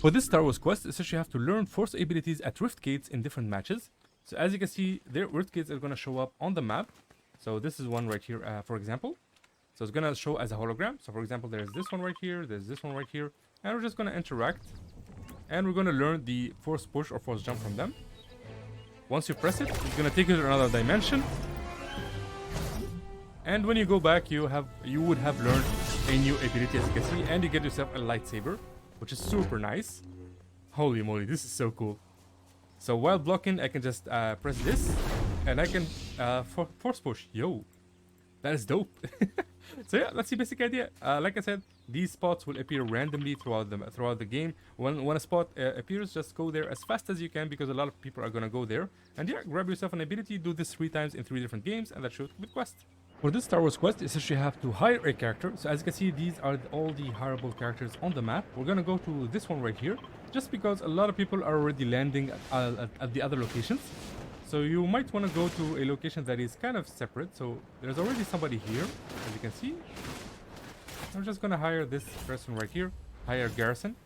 For this Star Wars quest, essentially you have to learn Force abilities at Rift Gates in different matches. So as you can see, their Rift Gates are going to show up on the map. So this is one right here, for example. So it's going to show as a hologram. So for example, there's this one right here, there's this one right here. And we're just going to interact. And we're going to learn the Force Push or Force Jump from them. Once you press it, it's going to take you to another dimension. And when you go back, you would have learned a new ability, as you can see. And you get yourself a lightsaber, which is super nice. Holy moly, this is so cool. So while blocking, I can just press this. And I can Force Push. Yo, that is dope. So yeah, that's the basic idea. Like I said, these spots will appear randomly throughout the game. When a spot appears, just go there as fast as you can, because a lot of people are gonna go there. And yeah, grab yourself an ability, do this 3 times in 3 different games, and that should be the quest. For this Star Wars quest, essentially you have to hire a character. So as you can see, these are all the hireable characters on the map. We're gonna go to this one right here, just because a lot of people are already landing at the other locations. So you might want to go to a location that is kind of separate. So there's already somebody here, as you can see. I'm just gonna hire this person right here, hire Garrison.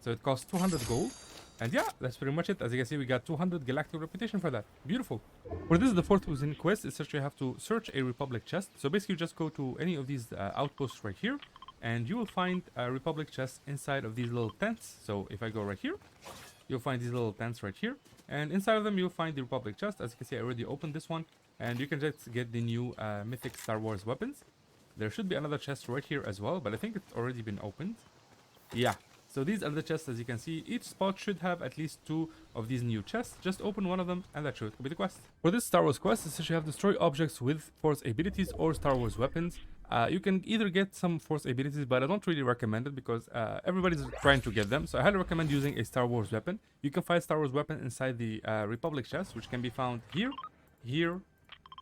So it costs 200 gold. And yeah, that's pretty much it. As you can see, we got 200 galactic reputation for that. Beautiful. For this is the fourth within quest. Essentially, you have to search a Republic chest. So basically, you just go to any of these outposts right here, and you will find a Republic chest inside of these little tents. So if I go right here, you'll find these little tents right here. And inside of them, you'll find the Republic chest. As you can see, I already opened this one. And you can just get the new mythic Star Wars weapons. There should be another chest right here as well, but I think it's already been opened. Yeah. So these are the chests, as you can see. Each spot should have at least 2 of these new chests. Just open one of them, and that should be the quest. For this Star Wars quest, essentially you have destroy objects with Force abilities or Star Wars weapons. You can either get some Force abilities, but I don't really recommend it because everybody's trying to get them. So I highly recommend using a Star Wars weapon. You can find Star Wars weapon inside the Republic chest, which can be found here, here,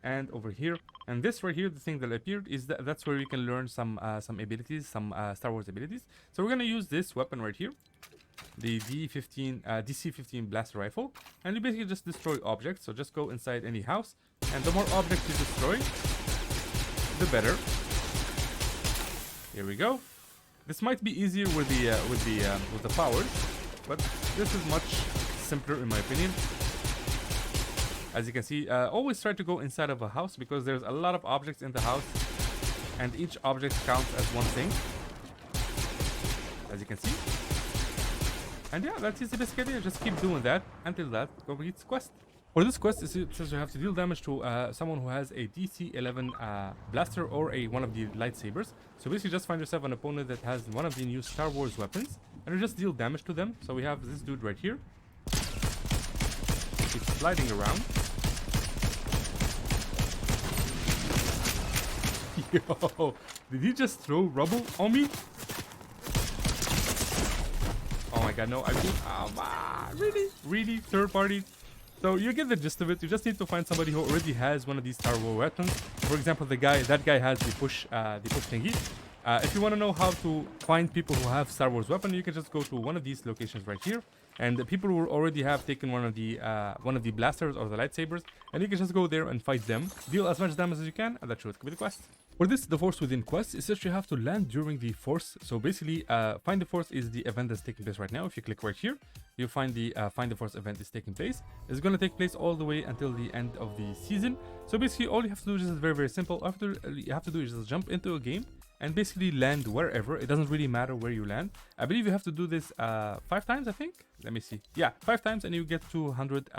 and over here. And this right here, the thing that appeared, is that's where you can learn some abilities, some Star Wars abilities. So we're gonna use this weapon right here, the DC-15 blaster rifle, and you basically just destroy objects. So just go inside any house, and the more objects you destroy, the better. Here we go. This might be easier with the powers, but this is much simpler in my opinion. As you can see, always try to go inside of a house, because there's a lot of objects in the house, and each object counts as one thing, as you can see. And yeah, that's the basic idea. Just keep doing that until that completes quest. For this quest, it says you have to deal damage to someone who has a DC-11 blaster or one of the lightsabers. So basically just find yourself an opponent that has one of the new Star Wars weapons, and you just deal damage to them. So we have this dude right here. He's sliding around. Yo, did he just throw rubble on me? Oh my god, no, I mean, really, third party. So you get the gist of it. You just need to find somebody who already has one of these Star Wars weapons. For example, that guy has the push thingy. If you want to know how to find people who have Star Wars weapon, you can just go to one of these locations right here. And the people who already have taken one of the blasters or the lightsabers, and you can just go there and fight them. Deal as much damage as you can, and that should be the quest. For this, the Force Within quest, is that you have to land during the Force. So basically, Find the Force is the event that's taking place right now. If you click right here, you'll find the Find the Force event is taking place. It's going to take place all the way until the end of the season. So basically, all you have to do is just very simple. After you have to do is just jump into a game and basically land wherever. It doesn't really matter where you land. I believe you have to do this 5 times, I think. Let me see. Yeah, 5 times, and you get 200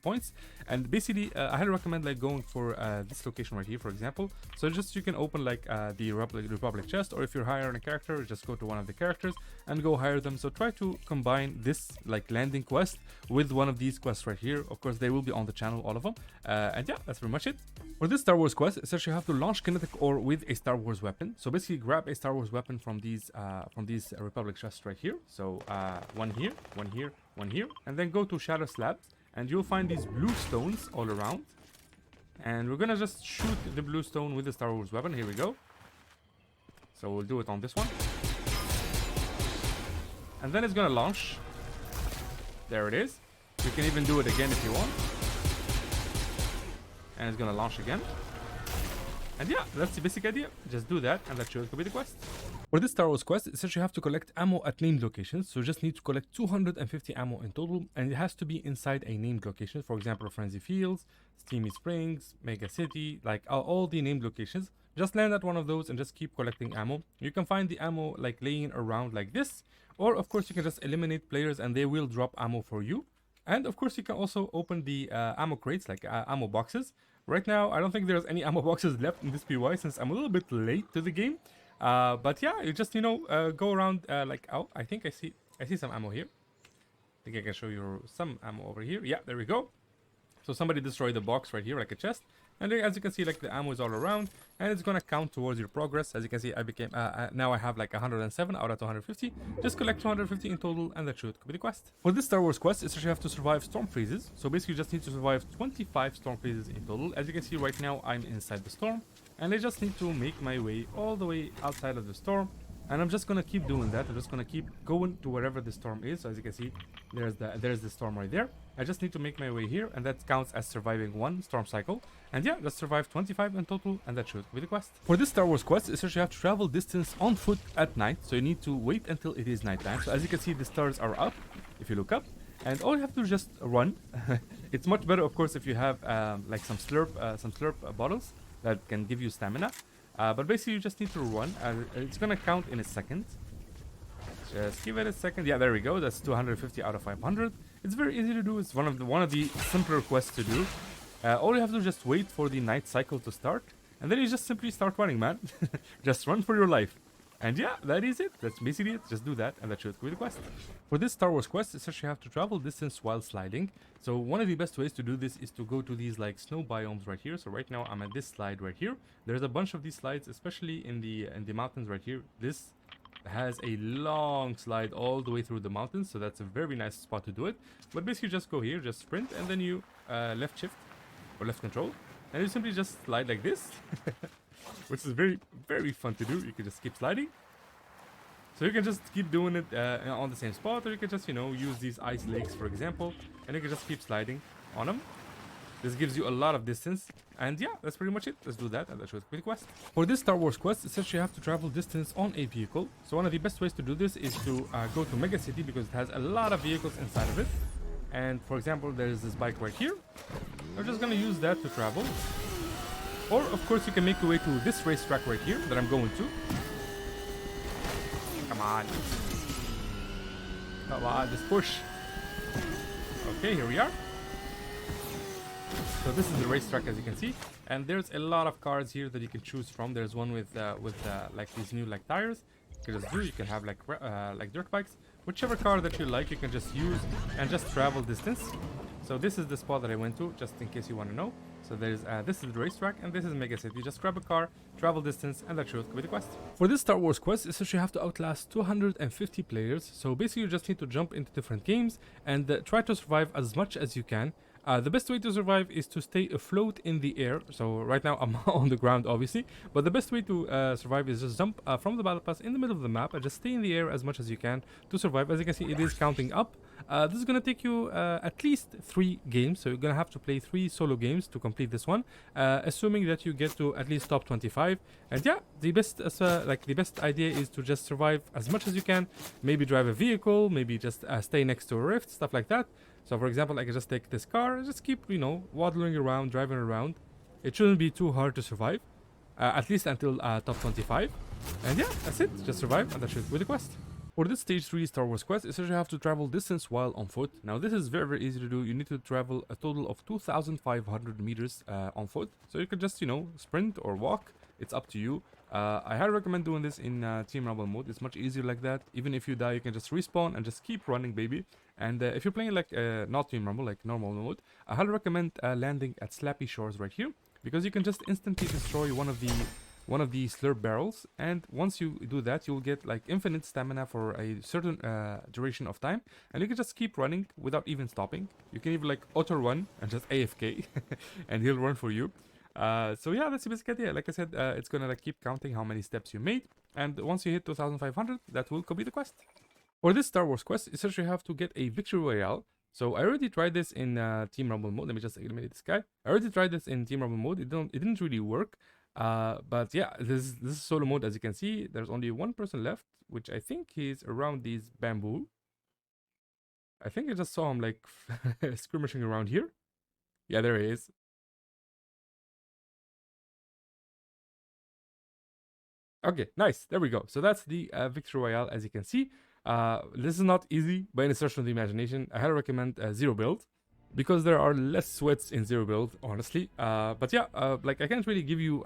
points. And basically, I highly recommend like going for this location right here, for example. So just you can open like the Republic chest, or if you're hiring a character, just go to one of the characters and go hire them. So try to combine this like landing quest with one of these quests right here. Of course, they will be on the channel, all of them. And yeah, that's pretty much it. For this Star Wars quest, essentially you have to launch Kinetic ore with a Star Wars weapon. So basically grab a Star Wars weapon from these Republic chests right here. So one here, one here, one here, and then go to Shadow Slabs, and you'll find these blue stones all around. And we're gonna just shoot the blue stone with the Star Wars weapon. Here we go. So we'll do it on this one, and then it's gonna launch. There it is. You can even do it again if you want. And it's gonna launch again. And yeah, that's the basic idea. Just do that, and that should be the quest. For this Star Wars quest, it says you have to collect ammo at named locations, so you just need to collect 250 ammo in total, and it has to be inside a named location. For example, Frenzy Fields, Steamy Springs, Mega City, like all the named locations. Just land at one of those and just keep collecting ammo. You can find the ammo like laying around like this, or of course you can just eliminate players and they will drop ammo for you. And of course you can also open the ammo crates, like ammo boxes. Right now I don't think there's any ammo boxes left in this PY since I'm a little bit late to the game. But yeah, you just go around like, oh, I think I see some ammo here. I think I can show you some ammo over here. Yeah, there we go. So somebody destroyed the box right here, like a chest. And as you can see, like the ammo is all around, and it's gonna count towards your progress. As you can see, I became now I have like 107 out of 250. Just collect 250 in total, and that should complete the quest. For this Star Wars quest, it's actually have to survive storm freezes. So basically, you just need to survive 25 storm freezes in total. As you can see right now, I'm inside the storm, and I just need to make my way all the way outside of the storm. And I'm just gonna keep doing that. I'm just gonna keep going to wherever the storm is. So as you can see, there's the storm right there. I just need to make my way here, and that counts as surviving one storm cycle. And yeah, just survive 25 in total, and that should be the quest. For this Star Wars quest, it's actually you have to travel distance on foot at night. So you need to wait until it is nighttime. So as you can see, the stars are up if you look up, and all you have to do is just run. It's much better, of course, if you have like some slurp bottles that can give you stamina. But basically, you just need to run. It's gonna count in a second. Just give it a second. Yeah, there we go. That's 250 out of 500. It's very easy to do. It's one of the simpler quests to do. All you have to do is just wait for the night cycle to start, and then you just simply start running, man. Just run for your life. And yeah, that is it. That's basically it. Just do that, and that should be the quest. For this Star Wars quest, it's actually you have to travel distance while sliding. So one of the best ways to do this is to go to these like snow biomes right here. So right now I'm at this slide right here. There's a bunch of these slides, especially in the mountains right here. This has a long slide all the way through the mountains, so that's a very nice spot to do it. But basically just go here, just sprint, and then you left shift or left control, and you simply just slide like this. Which is very, very fun to do. You can just keep sliding. So you can just keep doing it on the same spot, or you can just, use these ice lakes, for example, and you can just keep sliding on them. This gives you a lot of distance, and yeah, that's pretty much it. Let's do that, and that shows the quest. For this Star Wars quest, it says you have to travel distance on a vehicle. So one of the best ways to do this is to go to Mega City, because it has a lot of vehicles inside of it. And for example, there's this bike right here. I'm just gonna use that to travel. Or, of course, you can make your way to this racetrack right here that I'm going to. Come on. Come on, just push. Okay, here we are. So this is the racetrack, as you can see. And there's a lot of cars here that you can choose from. There's one with like these new like tires. You can just do. You can have like dirt bikes. Whichever car that you like, you can just use and just travel distance. So this is the spot that I went to, just in case you want to know. So there's this is the racetrack, and this is Mega City. Just grab a car, travel distance, and that should be the quest. For this Star Wars quest, essentially you have to outlast 250 players. So basically you just need to jump into different games and try to survive as much as you can. The best way to survive is to stay afloat in the air. So right now I'm on the ground, obviously, but the best way to survive is just jump from the battle pass in the middle of the map and just stay in the air as much as you can to survive. As you can see, it is counting up. This is gonna take you at least 3 games, so you're gonna have to play 3 solo games to complete this one, assuming that you get to at least top 25. And yeah, the best idea is to just survive as much as you can. Maybe drive a vehicle, maybe just stay next to a rift, stuff like that. So for example, I can just take this car and just keep, waddling around, driving around. It shouldn't be too hard to survive, at least until top 25. And yeah, that's it. Just survive, and that should be the quest. For this stage 3 Star Wars quest, you have to travel distance while on foot. Now this is very, very easy to do. You need to travel a total of 2,500 meters on foot. So you could just, sprint or walk. It's up to you. I highly recommend doing this in Team Rumble mode. It's much easier like that. Even if you die, you can just respawn and just keep running, baby. And if you're playing like not Team Rumble, like normal mode, I highly recommend landing at Slappy Shores right here, because you can just instantly destroy one of the slurp barrels. And once you do that, you'll get like infinite stamina for a certain duration of time, and you can just keep running without even stopping. You can even like auto run and just AFK and he'll run for you. So yeah, that's the basic idea. Like I said, it's gonna like keep counting how many steps you made, and once you hit 2,500, that will complete the quest. For this Star Wars quest, essentially you have to get a Victory Royale. So I already tried this in Team Rumble mode. Let me just eliminate this guy. I already tried this in Team Rumble mode. It didn't really work. But yeah, this is solo mode. As you can see, there's only one person left, which I think he's around these bamboo. I think I just saw him like skirmishing around here. Yeah, there he is. Okay, nice. There we go. So that's the Victory Royale, as you can see. This is not easy by any stretch of the imagination. I highly recommend zero build because there are less sweats in zero build, honestly. But yeah, like I can't really give you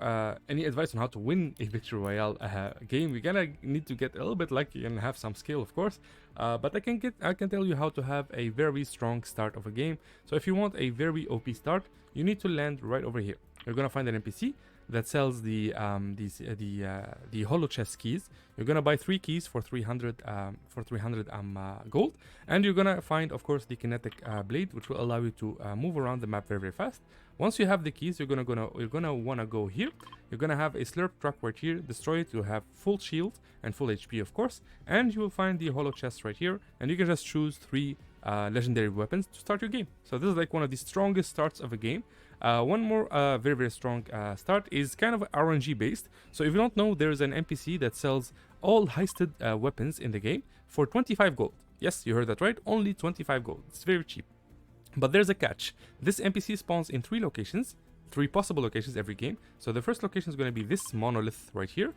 any advice on how to win a Victory Royale game. We're gonna need to get a little bit lucky and have some skill, of course. But I can tell you how to have a very strong start of a game. So if you want a very OP start, you need to land right over here. You're gonna find an NPC that sells the holo chest keys. You're gonna buy 3 keys for 300 gold, and you're gonna find, of course, the kinetic blade, which will allow you to move around the map very, very fast. Once you have the keys, you're gonna wanna go here. You're gonna have a slurp truck right here. Destroy it. You'll have full shield and full HP, of course, and you will find the holo chest right here, and you can just choose 3 legendary weapons to start your game. So this is like one of the strongest starts of a game. One more very, very strong start is kind of RNG based. So if you don't know, there's an NPC that sells all heisted weapons in the game for 25 gold. Yes, you heard that right, only 25 gold. It's very cheap. But there's a catch. This NPC spawns in 3 locations, 3 possible locations every game. So the first location is going to be this monolith right here.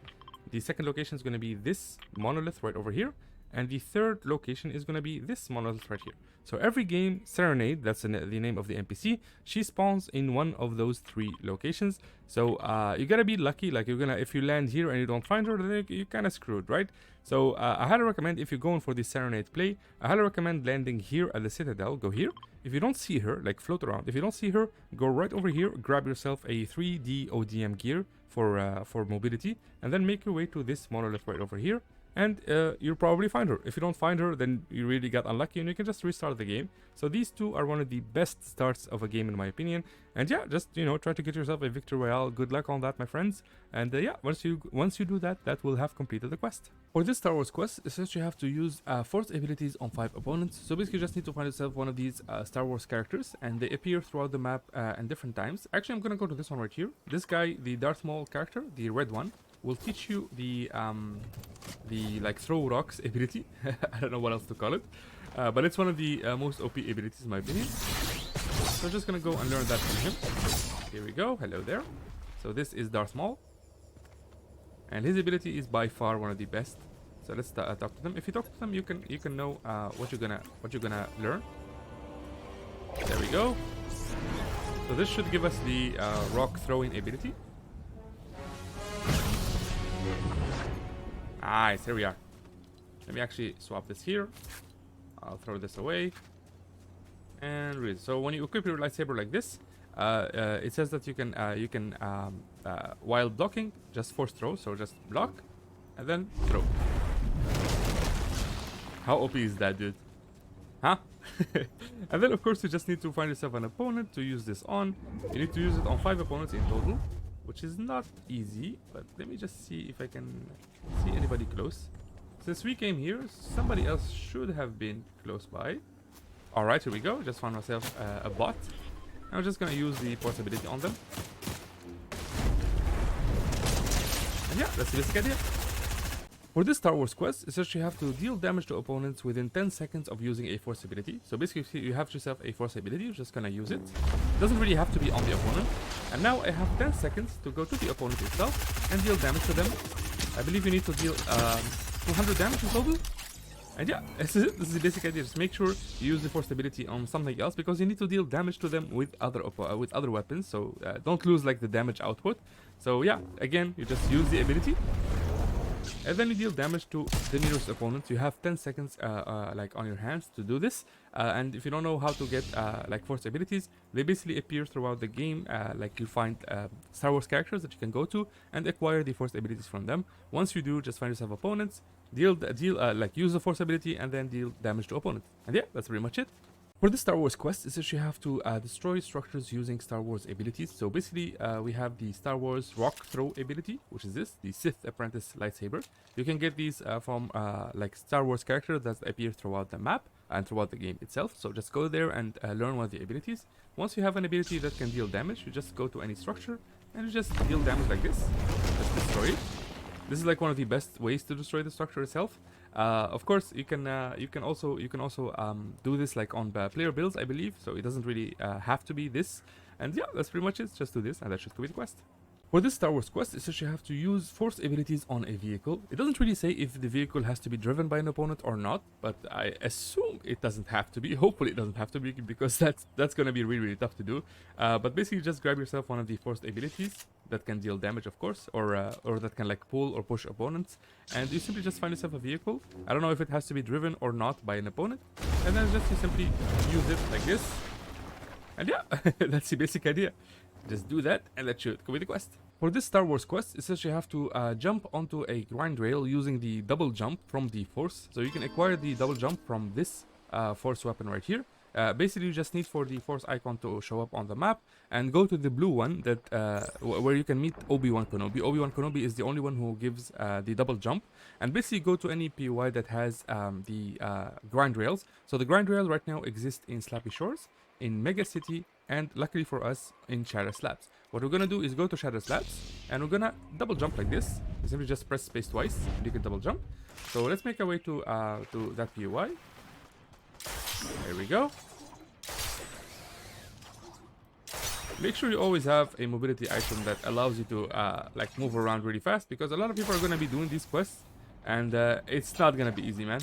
The second location is going to be this monolith right over here. And the third location is going to be this monolith right here. So every game, Serenade, that's the name of the NPC, she spawns in one of those 3 locations. So you gotta be lucky. Like if you land here and you don't find her, then you're kind of screwed, right? So I highly recommend, if you're going for the Serenade play, I highly recommend landing here at the Citadel. Go here. If you don't see her, like float around. If you don't see her, go right over here, grab yourself a 3D ODM gear for mobility, and then make your way to this monolith right over here. And you'll probably find her. If you don't find her, then you really got unlucky and you can just restart the game. So these 2 are one of the best starts of a game in my opinion. And yeah, just, you know, try to get yourself a Victory Royale. Good luck on that, my friends. And yeah, once you do that, that will have completed the quest. For this Star Wars quest, essentially you have to use force abilities on 5 opponents. So basically you just need to find yourself one of these Star Wars characters, and they appear throughout the map at different times. Actually, I'm gonna go to this one right here. This guy, the Darth Maul character, the red one, will teach you the like throw rocks ability. I don't know what else to call it, but it's one of the most OP abilities in my opinion. So I'm just gonna go and learn that from him. Here we go. Hello there. So this is Darth Maul, and his ability is by far one of the best. So let's talk to them. If you talk to them, you can know what you're gonna learn. There we go. So this should give us the rock throwing ability. Nice, here we are. Let me actually swap this here. I'll throw this away. And read. So when you equip your lightsaber like this, it says that you can while blocking, just force throw. So just block and then throw. How OP is that, dude? Huh? And then of course you just need to find yourself an opponent to use this on. You need to use it on 5 opponents in total, which is not easy, but let me just see if I can see anybody close. Since we came here, somebody else should have been close by. Alright, here we go. Just found myself a bot. I'm just gonna use the force ability on them. And yeah, that's the basic idea. For this Star Wars quest, essentially you have to deal damage to opponents within 10 seconds of using a force ability. So basically you have yourself a force ability, you're just gonna use it. Doesn't really have to be on the opponent. And now I have 10 seconds to go to the opponent itself and deal damage to them. I believe you need to deal 200 damage in total. And yeah, this is it. This is the basic idea. Just make sure you use the force ability on something else, because you need to deal damage to them with other weapons. So don't lose like the damage output. So yeah, again, you just use the ability. And then you deal damage to the nearest opponent. You have 10 seconds like on your hands to do this. And if you don't know how to get like force abilities, they basically appear throughout the game. Like you find Star Wars characters that you can go to and acquire the force abilities from them. Once you do, just find yourself opponents, like use the force ability, and then deal damage to opponents. And yeah, that's pretty much it. For this Star Wars quest, essentially you have to destroy structures using Star Wars abilities. So basically, we have the Star Wars rock throw ability, which is this, the Sith Apprentice lightsaber. You can get these from like Star Wars characters that appear throughout the map and throughout the game itself. So just go there and learn one of the abilities. Once you have an ability that can deal damage, you just go to any structure and you just deal damage like this. Just destroy it. This is like one of the best ways to destroy the structure itself. Of course, you can also do this like on player builds, I believe. So it doesn't really have to be this. And yeah, that's pretty much it. Just do this, and that should complete the quest. For this Star Wars quest, it says you have to use force abilities on a vehicle. It doesn't really say if the vehicle has to be driven by an opponent or not, but I assume it doesn't have to be. Hopefully it doesn't have to be, because that's gonna be really tough to do. But basically just grab yourself one of the forced abilities that can deal damage, of course, or that can like pull or push opponents, and you simply just find yourself a vehicle. I don't know if it has to be driven or not by an opponent, and then just you simply use it like this. And yeah, that's the basic idea. Just do that, and that should complete the quest. For this Star Wars quest, it says you have to jump onto a grind rail using the double jump from the force. So you can acquire the double jump from this force weapon right here. Basically, you just need for the force icon to show up on the map and go to the blue one that where you can meet Obi-Wan Kenobi. Obi-Wan Kenobi is the only one who gives the double jump. And basically go to any POI that has the grind rails. So the grind rail right now exists in Slappy Shores, in Mega City, and luckily for us, in Shadow Slabs. What we're gonna do is go to Shadow Slabs, and we're gonna double jump like this. You simply just press space twice, and you can double jump. So let's make our way to that POI. There we go. Make sure you always have a mobility item that allows you to like move around really fast, because a lot of people are gonna be doing these quests, and it's not gonna be easy, man.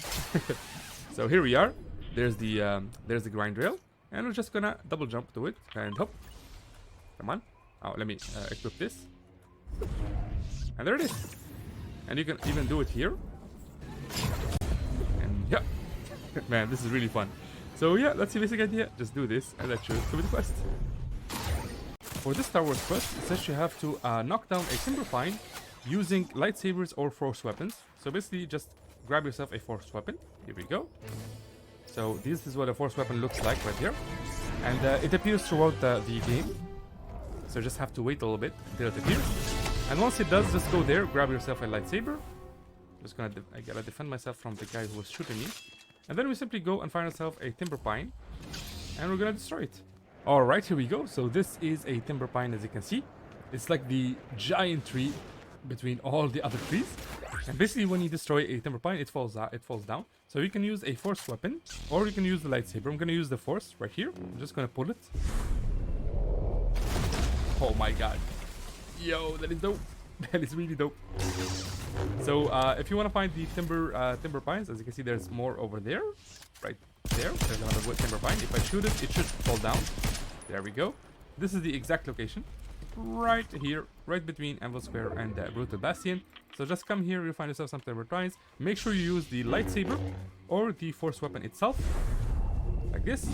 So here we are. There's the grind rail. And we're just gonna double jump to it and hop. Come on. Oh, let me equip this. And there it is. And you can even do it here. And yeah. Man, this is really fun. So yeah, that's the basic idea. Just do this, and that should complete the quest. For this Star Wars quest, it says you have to knock down a timber pine using lightsabers or force weapons. So basically, just grab yourself a force weapon. Here we go. So this is what a force weapon looks like right here, and it appears throughout the game. So just have to wait a little bit until it appears, and once it does, just go there, grab yourself a lightsaber. Just gonna I gotta defend myself from the guy who was shooting me, and then we simply go and find ourselves a timber pine, and we're gonna destroy it. All right, here we go. So this is a timber pine, as you can see. It's like the giant tree between all the other trees. And basically, when you destroy a timber pine, it falls down. So you can use a force weapon, or you can use the lightsaber. I'm gonna use the force right here. I'm just gonna pull it. Oh my god. Yo, that is dope. That is really dope. So if you want to find the timber pines, as you can see, there's more over there. Right there. There's another wood timber pine. If I shoot it, it should fall down. There we go. This is the exact location. Right here, right between Anvil Square and Brutal Bastion. So just come here, you'll find yourself some timber pines. Make sure you use the lightsaber or the force weapon itself, like this.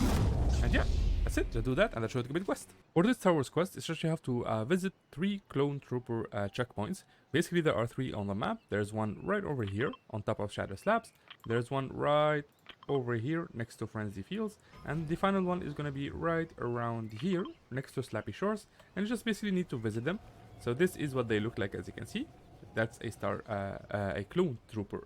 And yeah, that's it. Just do that, and that should complete the quest. For this Star Wars quest, it's just you have to visit 3 clone trooper checkpoints. Basically, there are 3 on the map. There's one right over here on top of Shadow Slabs. There's one right over here next to Frenzy Fields, and the final one is going to be right around here next to Slappy Shores, and you just basically need to visit them. So this is what they look like, as you can see. That's a clone trooper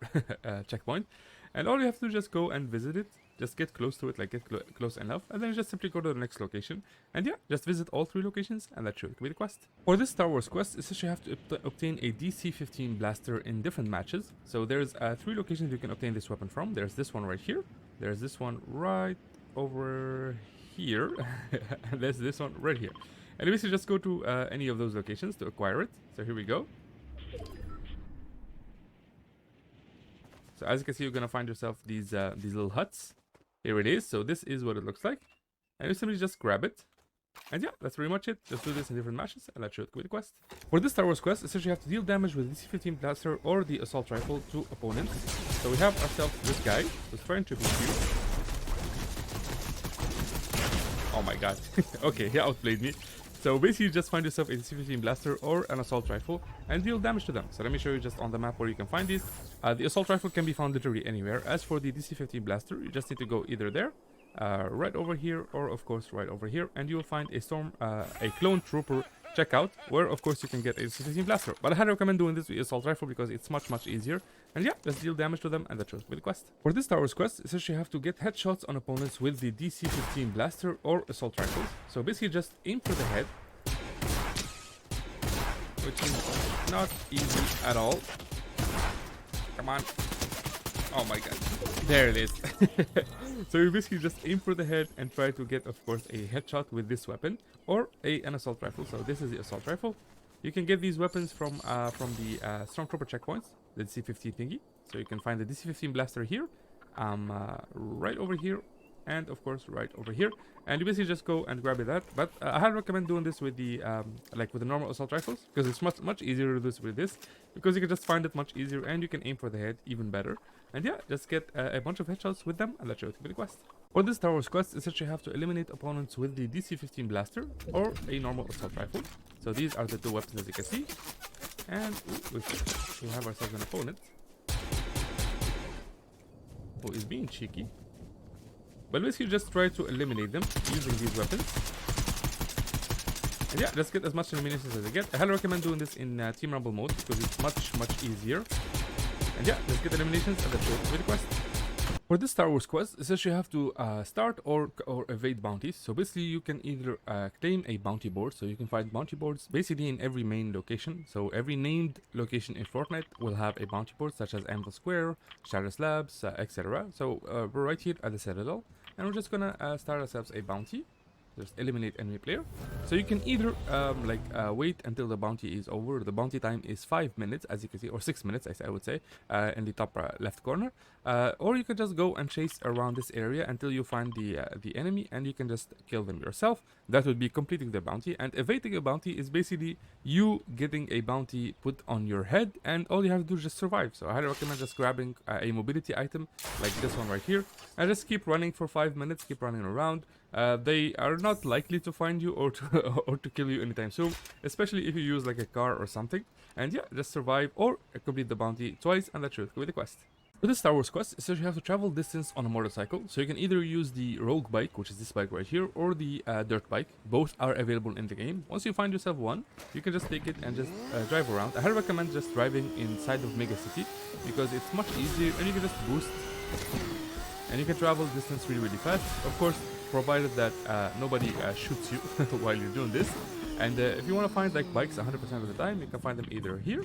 checkpoint, and all you have to do is just go and visit it. Just get close to it, like get close enough, and then just simply go to the next location. And yeah, just visit all 3 locations, and that should be the quest. For this Star Wars quest, it's just you have to obtain a DC-15 blaster in different matches. So there's 3 locations you can obtain this weapon from. There's this one right here. There's this one right over here. And there's this one right here. And you basically just go to any of those locations to acquire it. So here we go. So as you can see, you're gonna find yourself these little huts. Here it is. So this is what it looks like, and you simply just grab it. And yeah, that's pretty much it. Just do this in different matches, and that should complete the quest. For this Star Wars quest, essentially you have to deal damage with DC-15 blaster or the assault rifle to opponents. So we have ourselves this guy who's trying to beat you. Oh my god. Okay, he outplayed me. So basically, you just find yourself a DC-15 blaster or an assault rifle and deal damage to them. So let me show you just on the map where you can find these. The assault rifle can be found literally anywhere. As for the DC-15 blaster, you just need to go either there, right over here, or of course right over here, and you will find a clone trooper checkout, where of course you can get a DC-15 blaster. But I highly recommend doing this with assault rifle because it's much easier. And yeah, just deal damage to them, and that shows with the quest. For this Star Wars quest, essentially you have to get headshots on opponents with the DC-15 blaster or assault rifles. So basically just aim for the head. which is not easy at all. Come on. Oh my god. There it is. So you basically just aim for the head and try to get, of course, a headshot with this weapon or an assault rifle. So this is the assault rifle. You can get these weapons from the Stormtrooper checkpoints, the DC-15 thingy. So you can find the DC-15 blaster here, right over here, and of course right over here. And you basically just go and grab that. But I highly recommend doing this with the with the normal assault rifles, because it's much easier to do this with this, because you can just find it much easier and you can aim for the head even better. And yeah, just get a bunch of headshots with them, and that's your typical quest. For this Star Wars quest, essentially you have to eliminate opponents with the DC-15 blaster or a normal assault rifle. So these are the two weapons, as you can see. And we have ourselves an opponent who is being cheeky. But basically just try to eliminate them using these weapons. And yeah, just get as much eliminations as you get. I highly recommend doing this in Team Rumble mode, because it's much easier. And yeah, let's get eliminations and that's it with the quest. For this Star Wars quest, essentially you have to start or evade bounties. So basically you can either claim a bounty board, so you can find bounty boards basically in every main location. So every named location in Fortnite will have a bounty board, such as Anvil Square, Shadow Slabs, etc. So we're right here at the Citadel, and we're just gonna start ourselves a bounty. Just eliminate enemy player. So you can either wait until the bounty is over. The bounty time is 5 minutes, as you can see, or 6 minutes, I would say, in the top left corner. Or you can just go and chase around this area until you find the enemy, and you can just kill them yourself. That would be completing the bounty. And evading a bounty is basically you getting a bounty put on your head, and all you have to do is just survive. So I highly recommend just grabbing a mobility item like this one right here, and just keep running for 5 minutes, keep running around. They are not likely to find you or to kill you anytime soon, especially if you use like a car or something. And yeah, just survive or complete the bounty twice, and that's it with the quest. For this Star Wars quest, essentially you have to travel distance on a motorcycle. So you can either use the rogue bike, which is this bike right here, or the dirt bike. Both are available in the game. Once you find yourself one, you can just take it and just drive around. I highly recommend just driving inside of Mega City, because it's much easier and you can just boost. And you can travel distance really fast. Of course, provided that nobody shoots you while you're doing this. And if you want to find like bikes 100% of the time, you can find them either here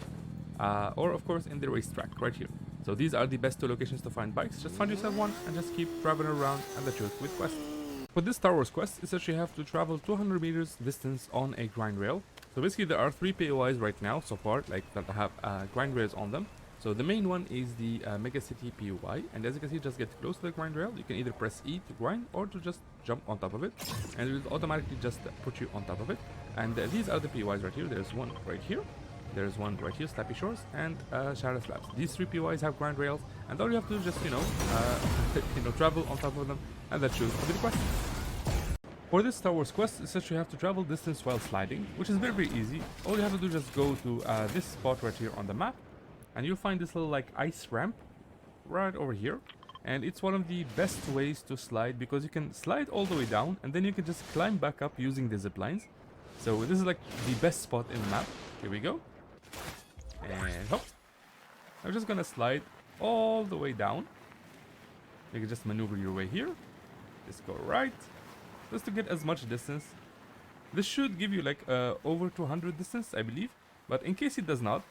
or of course in the racetrack right here. So these are the best two locations to find bikes. Just find yourself one and just keep traveling around, and that's it with quest. For this Star Wars quest, essentially you have to travel 200 meters distance on a grind rail. So basically there are 3 POIs right now so far, like that have grind rails on them. So the main one is the Mega City POI, and as you can see, just get close to the grind rail. You can either press E to grind or to just jump on top of it, and it will automatically just put you on top of it. And these are the POIs right here. There's one right here, there's one right here, Slappy Shores, and Shadow Slabs. These 3 POIs have grind rails, and all you have to do is just travel on top of them, and that should be the quest. For this Star Wars quest, essentially you have to travel distance while sliding, which is very easy. All you have to do is just go to this spot right here on the map, and you'll find this little like ice ramp right over here. And it's one of the best ways to slide, because you can slide all the way down and then you can just climb back up using the ziplines. So this is like the best spot in the map. Here we go. And hop. I'm just gonna slide all the way down. You can just maneuver your way here. Just go right, just to get as much distance. This should give you like over 200 distance, I believe. But in case it does not,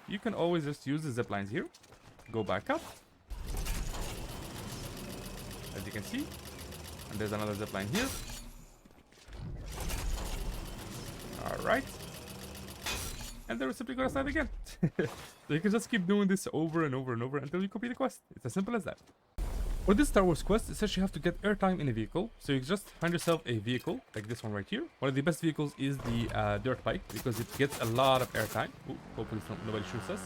you can always just use the ziplines here. Go back up, as you can see. And there's another zipline here. Alright. And the recipe gonna slide again. So you can just keep doing this over and over and over until you complete the quest. It's as simple as that. For this Star Wars quest, essentially you have to get airtime in a vehicle. So you just find yourself a vehicle, like this one right here. One of the best vehicles is the dirt bike, because it gets a lot of airtime. Ooh, hopefully nobody shoots us.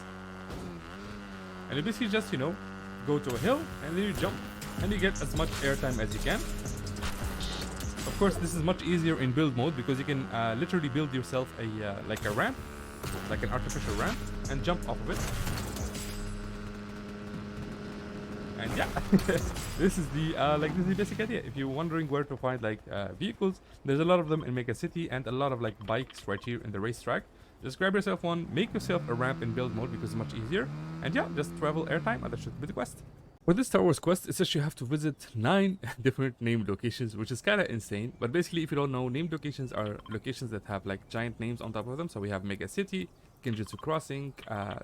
And you basically just, go to a hill, and then you jump, and you get as much airtime as you can. Of course, this is much easier in build mode, because you can literally build yourself a ramp, like an artificial ramp, and jump off of it. And yeah, this is the basic idea. If you're wondering where to find vehicles, there's a lot of them in Mega City, and a lot of bikes right here in the racetrack. Just grab yourself one, make yourself a ramp in build mode, because it's much easier. And yeah, just travel airtime, and that should be the quest. For this Star Wars quest, it's actually you have to visit 9 different named locations, which is kind of insane. But basically, if you don't know, named locations are locations that have giant names on top of them. So we have Mega City, Genjutsu Crossing,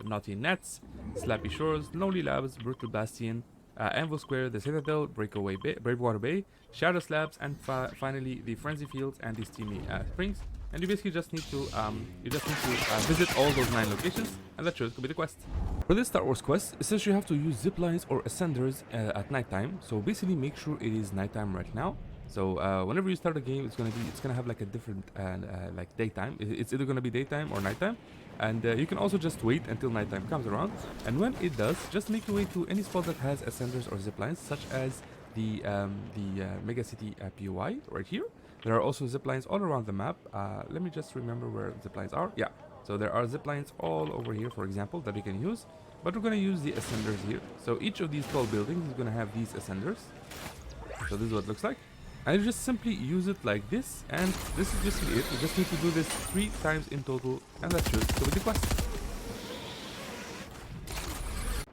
Naughty Nets, Slappy Shores, Lonely Labs, Brutal Bastion, Anvil Square, the Citadel, Breakwater Bay, Shadow Slabs, and finally the Frenzy Fields and the Steamy Springs. And you basically just need to visit all those 9 locations, and that should be the quest. For this Star Wars quest, it says you have to use ziplines or ascenders at nighttime. So basically, make sure it is nighttime right now. So whenever you start a game, it's gonna have like a different like daytime. It's either gonna be daytime or nighttime, and you can also just wait until nighttime comes around. And when it does, just make your way to any spot that has ascenders or ziplines, such as the Mega City POI right here. There are also ziplines all around the map. Let me just remember where ziplines are. Yeah, so there are ziplines all over here, for example, that you can use. But we're gonna use the ascenders here. So each of these tall buildings is gonna have these ascenders. So this is what it looks like. And you just simply use it like this, and this is basically it. You just need to do this 3 times in total, and that should go with the quest.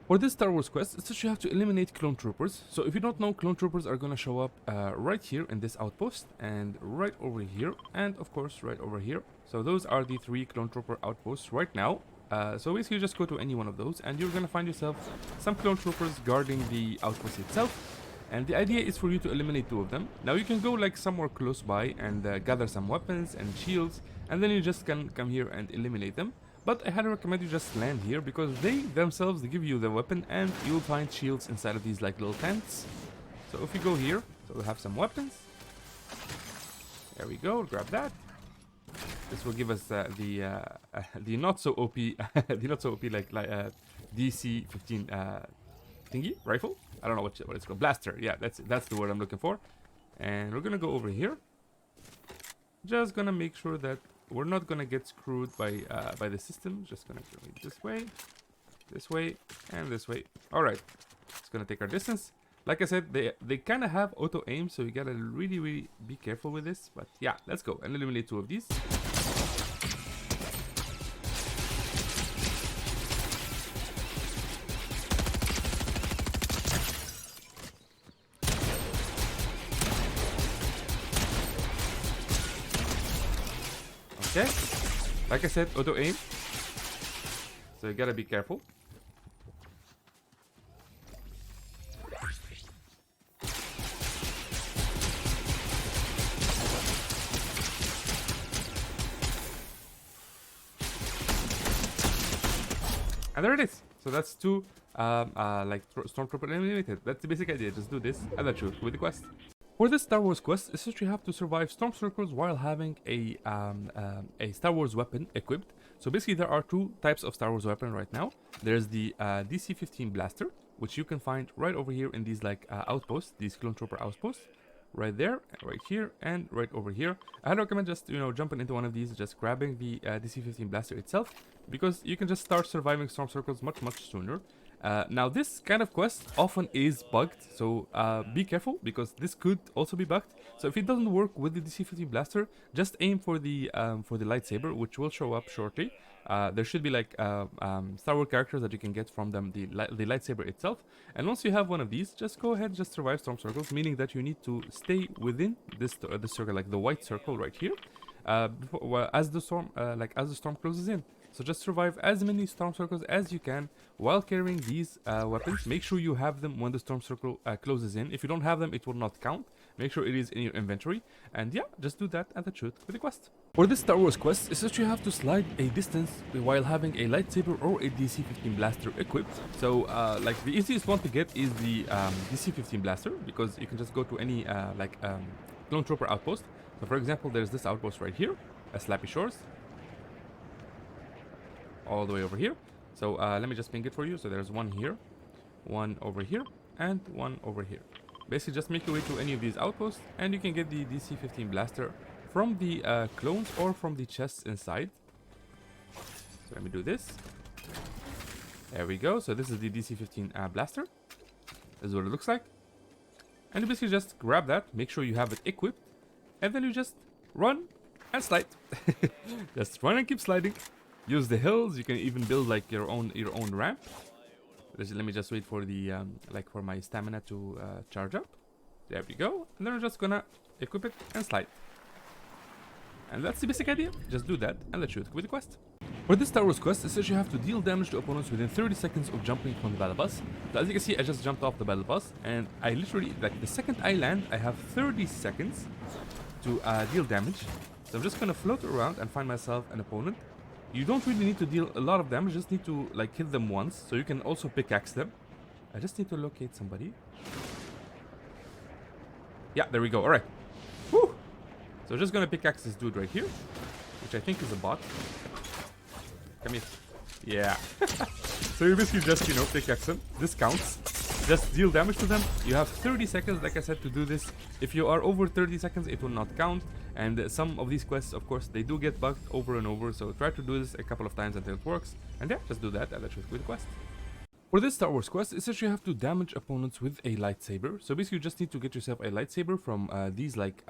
For this Star Wars quest, it's that you have to eliminate clone troopers. So if you don't know, clone troopers are gonna show up right here in this outpost, and right over here, and of course right over here. So those are the 3 clone trooper outposts right now. So basically you just go to any one of those, and you're gonna find yourself some clone troopers guarding the outpost itself. And the idea is for you to eliminate 2 of them. Now you can go like somewhere close by and gather some weapons and shields, and then you just can come here and eliminate them. But I highly recommend you just land here, because they themselves, they give you the weapon, and you'll find shields inside of these like little tents. So if you go here, so we'll have some weapons. There we go, grab that. This will give us the not so OP, the not so OP like DC-15 thingy rifle. I don't know what it's called. Blaster. Yeah, that's the word I'm looking for. And we're gonna go over here. Just gonna make sure that we're not gonna get screwed by the system. Just gonna go this way, and this way. All right. It's gonna take our distance. Like I said, they kind of have auto aim, so you gotta really be careful with this. But yeah, let's go and eliminate 2 of these. Okay, like I said, auto aim, so you gotta be careful. And there it is. So that's 2 like stormtrooper eliminated. That's the basic idea. Just do this, and that should with the quest. For this Star Wars quest, it's that you have to survive storm circles while having a Star Wars weapon equipped. So basically there are 2 types of Star Wars weapon right now. There's the DC-15 blaster, which you can find right over here in these like outposts, these clone trooper outposts. Right there, right here, and right over here. I recommend just, jumping into one of these, just grabbing the DC-15 blaster itself, because you can just start surviving storm circles much sooner. Now this kind of quest often is bugged, so be careful, because this could also be bugged. So if it doesn't work with the DC-15 blaster, just aim for the lightsaber, which will show up shortly. There should be like Star Wars characters that you can get from them, the lightsaber itself. And once you have one of these, just go ahead and just survive storm circles, meaning that you need to stay within this circle, like the white circle right here, as the storm closes in. So just survive as many storm circles as you can while carrying these weapons. Make sure you have them when the storm circle closes in. If you don't have them, it will not count. Make sure it is in your inventory. And yeah, just do that, and that should be the quest. For this Star Wars quest, it's that you have to slide a distance while having a lightsaber or a DC-15 blaster equipped. So like the easiest one to get is the DC-15 blaster, because you can just go to any clone trooper outpost. So for example, there's this outpost right here, Slappy Shores, all the way over here. So let me just ping it for you. So there's one here, one over here, and one over here. Basically just make your way to any of these outposts, and you can get the DC-15 blaster from the clones or from the chests inside. So let me do this. There we go. So this is the DC-15 blaster. This is what it looks like. And you basically just grab that, make sure you have it equipped, and then you just run and slide. Just run and keep sliding. Use the hills. You can even build like your own ramp. Let me just wait for the for my stamina to charge up. There we go. And then we're just gonna equip it and slide. And that's the basic idea. Just do that, and let's shoot with the quest. For this Star Wars quest, it says you have to deal damage to opponents within 30 seconds of jumping from the battle bus. So as you can see, I just jumped off the battle bus, and I literally, like the second I land, I have 30 seconds to deal damage. So I'm just gonna float around and find myself an opponent. You don't really need to deal a lot of damage, just need to like hit them once, so you can also pickaxe them. I just need to locate somebody. Yeah, there we go. Alright. Whew! So just gonna pickaxe this dude right here, which I think is a bot. Come here. Yeah. So you basically just, you know, pickaxe them. This counts. Just deal damage to them. You have 30 seconds, like I said, to do this. If you are over 30 seconds, it will not count. And some of these quests, of course, they do get bugged over and over. So try to do this a couple of times until it works. And yeah, just do that, and that should complete the quest. For this Star Wars quest, it says you have to damage opponents with a lightsaber. So basically you just need to get yourself a lightsaber from these like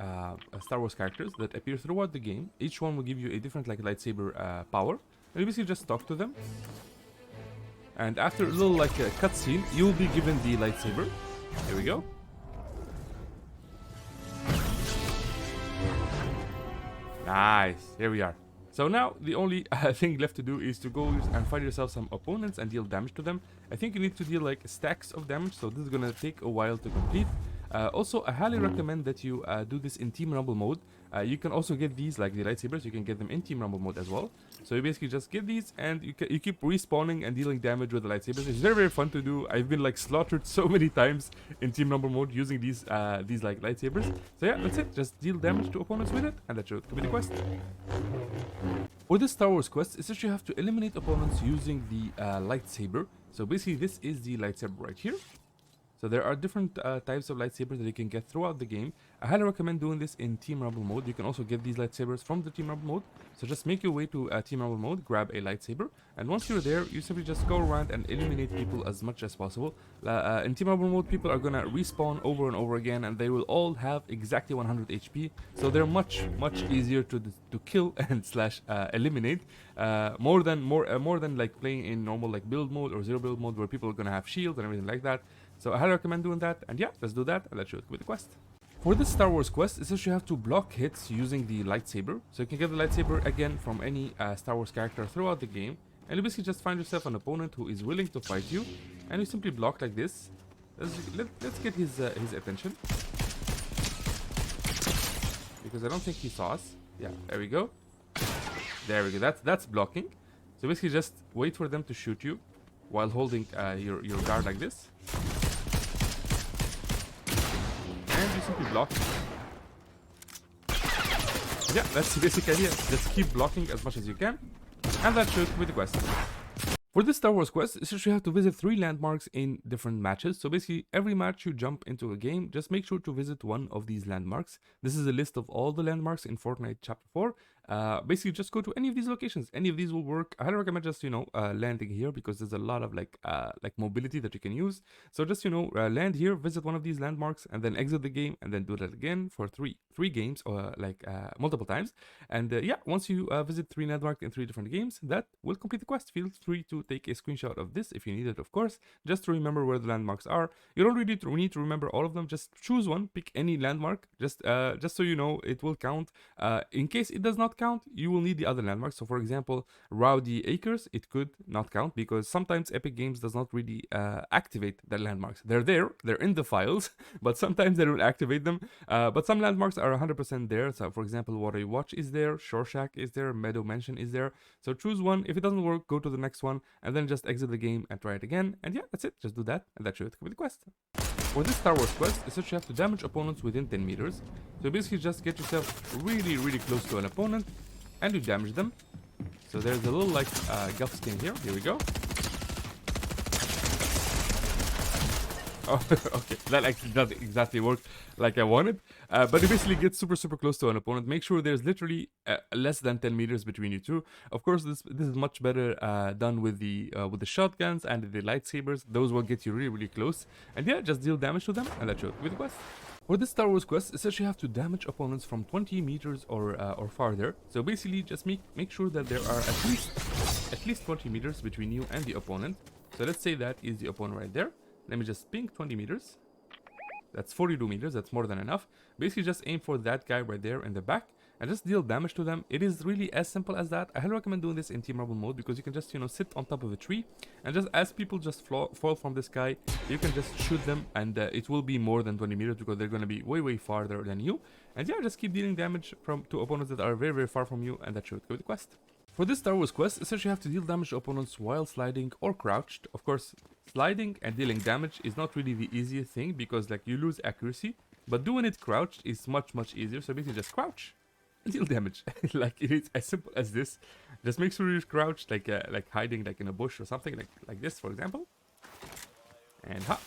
Star Wars characters that appear throughout the game. Each one will give you a different like lightsaber power. And you basically just talk to them. And after a little like a cutscene, you will be given the lightsaber. Here we go. Nice, here we are. So now the only thing left to do is to go and find yourself some opponents and deal damage to them. I think you need to deal like stacks of damage, so this is gonna take a while to complete. Also, I highly recommend that you do this in Team Rumble mode. You can also get these, like the lightsabers, you can get them in Team Rumble mode as well. So you basically just get these, and you keep respawning and dealing damage with the lightsabers. It's very, very fun to do. I've been like slaughtered so many times in Team Rumble mode using these like lightsabers. So yeah, that's it. Just deal damage to opponents with it, and that should complete the quest. For this Star Wars quest, it's just you have to eliminate opponents using the lightsaber. So basically, this is the lightsaber right here. So there are different types of lightsabers that you can get throughout the game. I highly recommend doing this in Team Rumble mode. You can also get these lightsabers from the Team Rumble mode. So just make your way to Team Rumble mode, grab a lightsaber, and once you're there, you simply just go around and eliminate people as much as possible. In Team Rumble mode, people are gonna respawn over and over again, and they will all have exactly 100 HP. So they're much easier to kill and slash eliminate. More than like playing in normal like build mode or zero build mode, where people are gonna have shields and everything like that. So I highly recommend doing that, and yeah, let's do that, and let's shoot with the quest. For this Star Wars quest, it says you have to block hits using the lightsaber. So you can get the lightsaber again from any Star Wars character throughout the game, and you basically just find yourself an opponent who is willing to fight you, and you simply block like this. Let's get his attention, because I don't think he saw us. Yeah, there we go. There we go. That's blocking. So basically just wait for them to shoot you while holding your guard like this. And you simply block. Yeah, that's the basic idea. Just keep blocking as much as you can, and that should be the quest. For this Star Wars quest, it's just you have to visit 3 landmarks in different matches. So basically, every match you jump into a game, just make sure to visit one of these landmarks. This is a list of all the landmarks in Fortnite Chapter 4. Basically, just go to any of these locations. Any of these will work. I highly recommend just, landing here, because there's a lot of like mobility that you can use. So just, land here, visit one of these landmarks, and then exit the game, and then do that again for three games, or multiple times. And yeah, once you visit 3 landmarks in 3 different games, that will complete the quest. Feel free to take a screenshot of this if you need it, of course, just to remember where the landmarks are. You don't really need to remember all of them. Just choose one, pick any landmark, just so you know it will count. In case it does not count, you will need the other landmarks. So for example, Rowdy Acres, it could not count, because sometimes Epic Games does not really activate the landmarks. They're there, they're in the files, but sometimes they don't activate them. But some landmarks are 100% there. So for example, Watery Watch is there, Shore Shack is there, Meadow Mansion is there. So choose one. If it doesn't work, go to the next one, and then just exit the game and try it again. And yeah, that's it. Just do that, and that should complete the quest. For this Star Wars quest, it's that you have to damage opponents within 10 meters. So basically just get yourself really close to an opponent, and you damage them. So there's a little Guff skin here. Here we go. Oh, okay, that actually doesn't exactly work like I wanted, but you basically get super close to an opponent. Make sure there's literally less than 10 meters between you two. Of course, this is much better done with the shotguns and the lightsabers. Those will get you really close, and yeah, just deal damage to them, and that should be the quest. For this Star Wars quest, it says you have to damage opponents from 20 meters or farther. So basically, just make sure that there are at least 20 meters between you and the opponent. So let's say that is the opponent right there. Let me just ping 20 meters. That's 42 meters. That's more than enough. Basically, just aim for that guy right there in the back, and just deal damage to them. It is really as simple as that. I highly recommend doing this in Team Rumble mode because you can just, you know, sit on top of a tree and just as people just fall from the sky, you can just shoot them, and it will be more than 20 meters because they're going to be way farther than you. And yeah, just keep dealing damage to opponents that are very far from you, and that should go with the quest. For this Star Wars quest, essentially you have to deal damage to opponents while sliding or crouched. Of course, sliding and dealing damage is not really the easiest thing because like you lose accuracy, but doing it crouched is much easier. So basically just crouch and deal damage. Like it is as simple as this. Just make sure you're crouched, like hiding like in a bush or something like this, for example. And ha!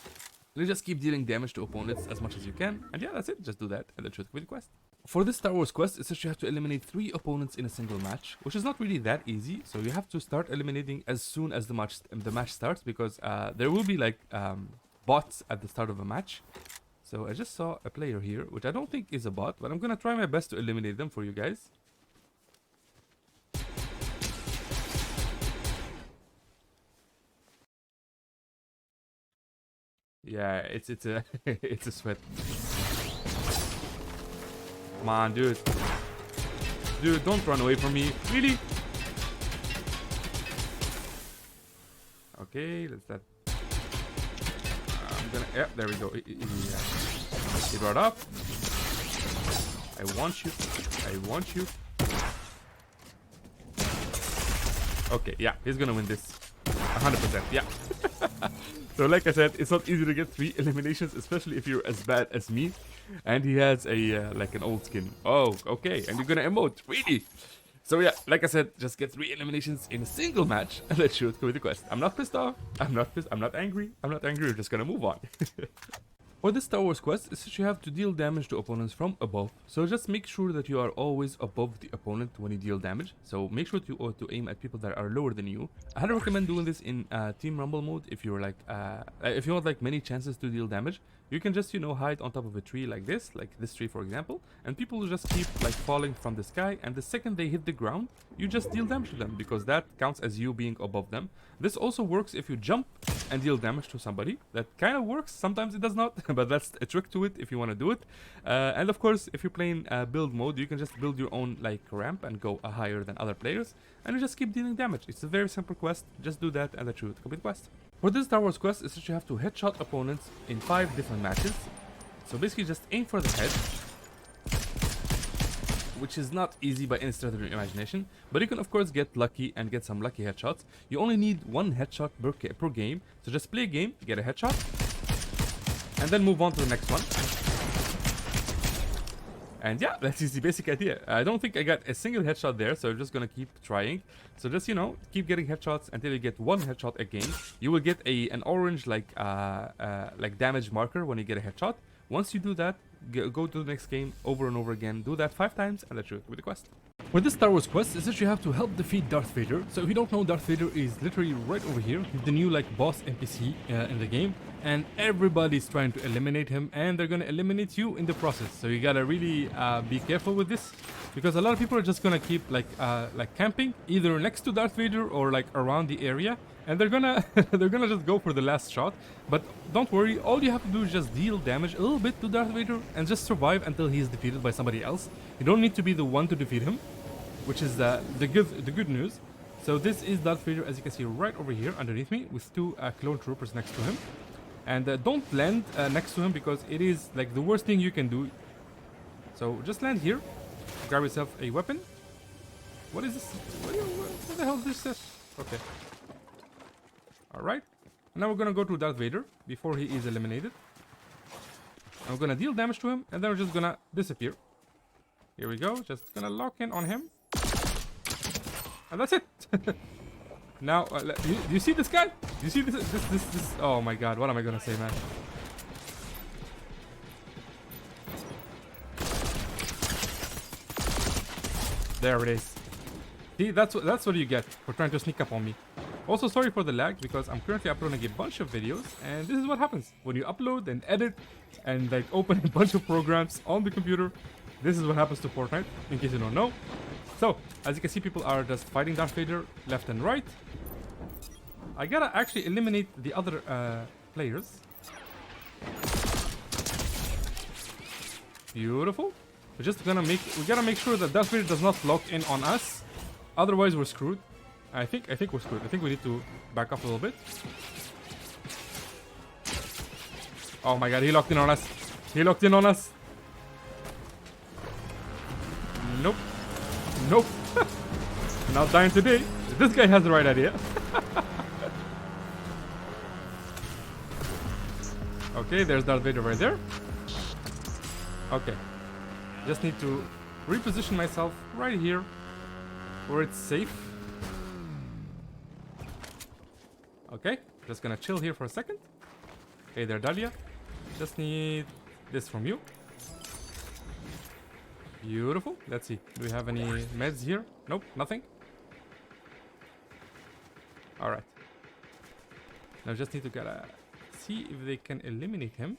You just keep dealing damage to opponents as much as you can. And yeah, that's it. Just do that and that should complete the quest. For this Star Wars quest, essentially you have to eliminate 3 opponents in a single match, which is not really that easy. So you have to start eliminating as soon as the match starts, because there will be like bots at the start of a match. So I just saw a player here, which I don't think is a bot, but I'm gonna try my best to eliminate them for you guys. Yeah, it's a it's a sweat. Come on, dude. Dude, don't run away from me. Really? Okay, let's that. I'm gonna. Yeah, there we go. He brought up. I want you. I want you. Okay, yeah, he's gonna win this. 100%. Yeah. So like I said, it's not easy to get 3 eliminations, especially if you're as bad as me. And he has a like an old skin. Oh, okay. And you're gonna emote, really? So yeah, like I said, just get 3 eliminations in a single match, and let's shoot with the quest. I'm not pissed off. I'm not pissed. I'm not angry. I'm not angry. We're just gonna move on. For this Star Wars quest, is that you have to deal damage to opponents from above. So just make sure that you are always above the opponent when you deal damage. So make sure to aim at people that are lower than you. I highly recommend doing this in Team Rumble mode if you're like if you want like many chances to deal damage. You can just, you know, hide on top of a tree like this tree for example, and people will just keep like falling from the sky, and the second they hit the ground, you just deal damage to them because that counts as you being above them. This also works if you jump and deal damage to somebody. That kind of works, sometimes it does not, but that's a trick to it if you want to do it. And of course, if you're playing build mode, you can just build your own like ramp and go higher than other players, and you just keep dealing damage. It's a very simple quest, just do that and that should complete the quest. For this Star Wars quest, is that you have to headshot opponents in 5 different matches. So basically just aim for the head, which is not easy by any stretch of your imagination, but you can of course get lucky and get some lucky headshots. You only need 1 headshot per game, so just play a game, get a headshot, and then move on to the next one. And yeah, that's the basic idea. I don't think I got a single headshot there, so I'm just gonna keep trying. So just, you know, keep getting headshots until you get 1 headshot a game. You will get an orange like damage marker when you get a headshot. Once you do that, go to the next game over and over again. Do that 5 times, and that's it with the quest. For this Star Wars quest, is that you have to help defeat Darth Vader. So if you don't know, Darth Vader is literally right over here. He's the new like boss NPC in the game, and everybody's trying to eliminate him, and they're gonna eliminate you in the process. So you gotta really be careful with this, because a lot of people are just gonna keep like camping either next to Darth Vader or like around the area, and they're gonna just go for the last shot. But don't worry, all you have to do is just deal damage a little bit to Darth Vader and just survive until he is defeated by somebody else. You don't need to be the one to defeat him, which is the good news. So this is Darth Vader, as you can see right over here underneath me, with 2 clone troopers next to him. And don't land next to him, because it is like the worst thing you can do. So just land here, grab yourself a weapon. What is this? What the hell is this? Okay. Alright. Now we're gonna go to Darth Vader before he is eliminated. I'm gonna deal damage to him, and then we're just gonna disappear. Here we go, just gonna lock in on him. And that's it. Now, do you see this guy? Do you see this? Oh my god, what am I gonna say, man? There it is. See, that's what you get for trying to sneak up on me. Also, sorry for the lag, because I'm currently uploading a bunch of videos, and this is what happens when you upload and edit and like open a bunch of programs on the computer. This is what happens to Fortnite, in case you don't know. So, as you can see, people are just fighting Darth Vader left and right. I gotta actually eliminate the other players. Beautiful. We're just gonna we gotta make sure that Darth Vader does not lock in on us. Otherwise, we're screwed. I think we're screwed. I think we need to back up a little bit. Oh my god, he locked in on us. He locked in on us. Nope. Nope. Not dying today. This guy has the right idea. Okay, there's Darth Vader right there. Okay. Just need to reposition myself right here where it's safe. Okay, just gonna chill here for a second. Hey there, Dahlia. Just need this from you. Beautiful. Let's see. Do we have any meds here? Nope, nothing. Alright. Now just need to gotta see if they can eliminate him.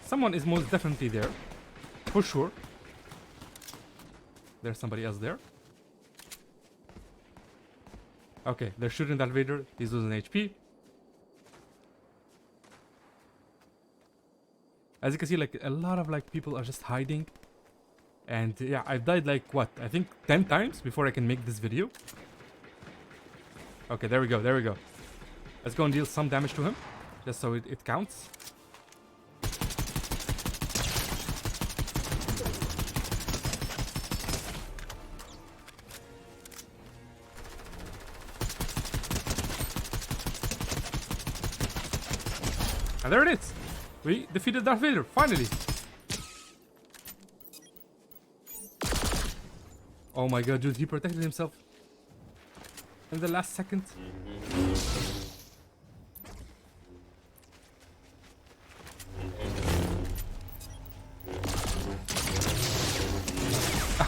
Someone is most definitely there. For sure. There's somebody else there. Okay, they're shooting Darth Vader. He's losing HP. As you can see, like a lot of like people are just hiding. And yeah, I've died like what? I think 10 times before I can make this video. Okay, there we go, there we go. Let's go and deal some damage to him. Just so it counts. And there it is. We defeated Darth Vader, finally. Oh my god, dude, he protected himself in the last second.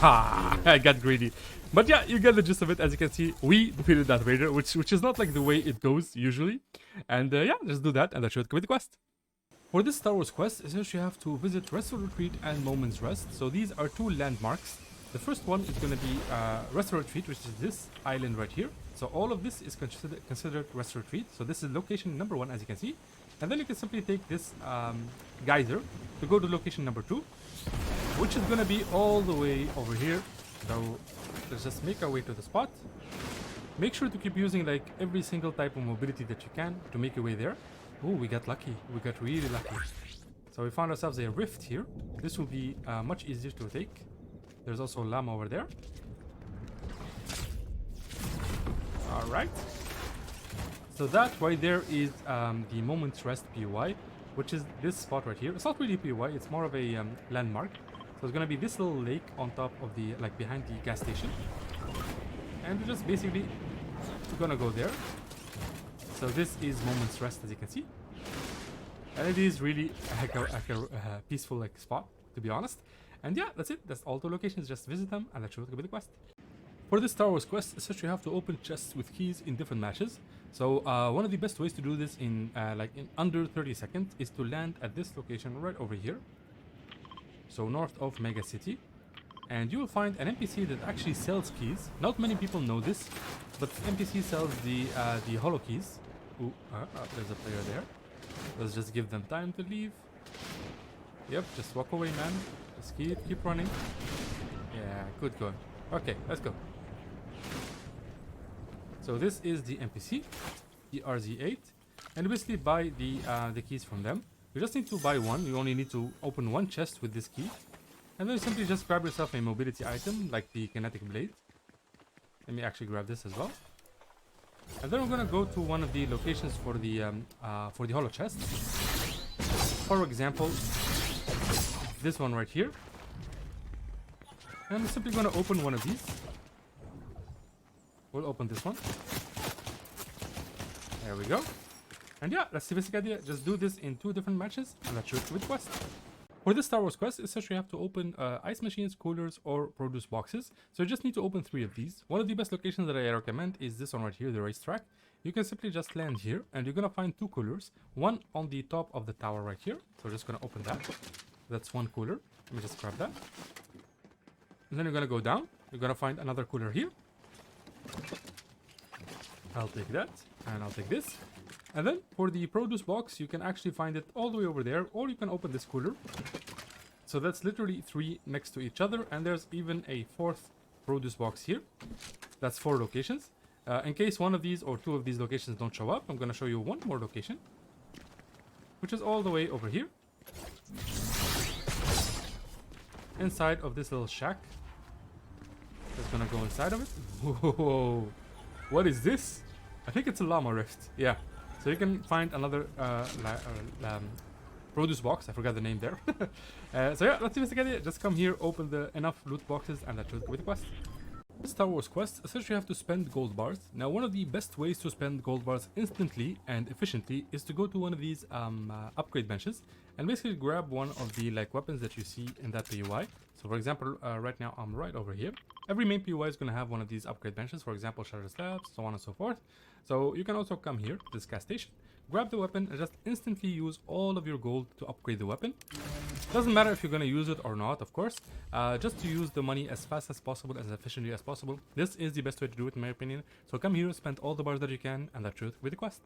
Ah, I got greedy. But yeah, you get the gist of it. As you can see, we defeated Darth Vader, which is not like the way it goes usually. And yeah, just do that and that should complete the quest. For this Star Wars quest, essentially you have to visit Restful Retreat and Moment's Rest. So these are two landmarks. The first one is going to be Restful Retreat, which is this island right here. So all of this is considered Restful Retreat. So this is location number 1, as you can see. And then you can simply take this geyser to go to location number 2, which is going to be all the way over here. So let's just make our way to the spot. Make sure to keep using like every single type of mobility that you can to make your way there. Oh, we got lucky. We got really lucky. So we found ourselves a rift here. This will be much easier to take. There's also a llama over there. Alright. So that right there is the Moment's Rest POI, which is this spot right here. It's not really POI, it's more of a landmark. So it's gonna be this little lake on top of the, like behind the gas station. And we're just basically gonna go there. So this is Moment's Rest, as you can see. And it is really a peaceful like spot, to be honest. And yeah, that's it. That's all the locations. Just visit them and let's show you the quest. For this Star Wars quest, essentially you have to open chests with keys in different matches. So one of the best ways to do this in under 30 seconds is to land at this location right over here. So north of Mega City. And you will find an NPC that actually sells keys. Not many people know this, but the NPC sells the holo keys. Ooh, there's a player there. Let's just give them time to leave. Yep, just walk away, man. Just keep running. Yeah, good going. Okay, let's go. So this is the NPC, the RZ8, and basically buy the keys from them. You just need to buy one. You only need to open one chest with this key, and then you simply just grab yourself a mobility item like the Kinetic blade. Let me actually grab this as well. And then we're gonna go to one of the locations for the holo chest. For example, this one right here. And we're simply gonna open one of these. We'll open this one. There we go. And yeah, that's the basic idea. Just do this in 2 different matches, and that's your quest. For this Star Wars quest, essentially you have to open ice machines, coolers, or produce boxes. So you just need to open 3 of these. One of the best locations that I recommend is this one right here, the racetrack. You can simply just land here, and you're gonna find 2 coolers. One on the top of the tower right here. So we're just gonna open that. That's 1 cooler. Let me just grab that. And then you're gonna go down. You're gonna find another cooler here. I'll take that, and I'll take this. And then for the produce box, you can actually find it all the way over there, or you can open this cooler. So that's literally 3 next to each other, and there's even a 4th produce box here. That's 4 locations. In case one of these or 2 of these locations don't show up, I'm going to show you one more location, which is all the way over here, inside of this little shack. Just gonna go inside of it. Whoa, what is this? I think it's a llama rift. Yeah, so you can find another produce box. I forgot the name there. So yeah, let's investigate it. Just come here, open the enough loot boxes, and let's go with the quest. This Star Wars quest, essentially you have to spend gold bars. Now, one of the best ways to spend gold bars instantly and efficiently is to go to one of these upgrade benches and basically grab one of the weapons that you see in that POI. So for example, right now I'm right over here. Every main POI is going to have one of these upgrade benches, for example, shutter slabs, so on and so forth. So you can also come here to this gas station, grab the weapon, and just instantly use all of your gold to upgrade the weapon. Doesn't matter if you're going to use it or not, of course, just to use the money as fast as possible, as efficiently as possible. This is the best way to do it in my opinion. So come here, spend all the bars that you can, and that's it with the quest.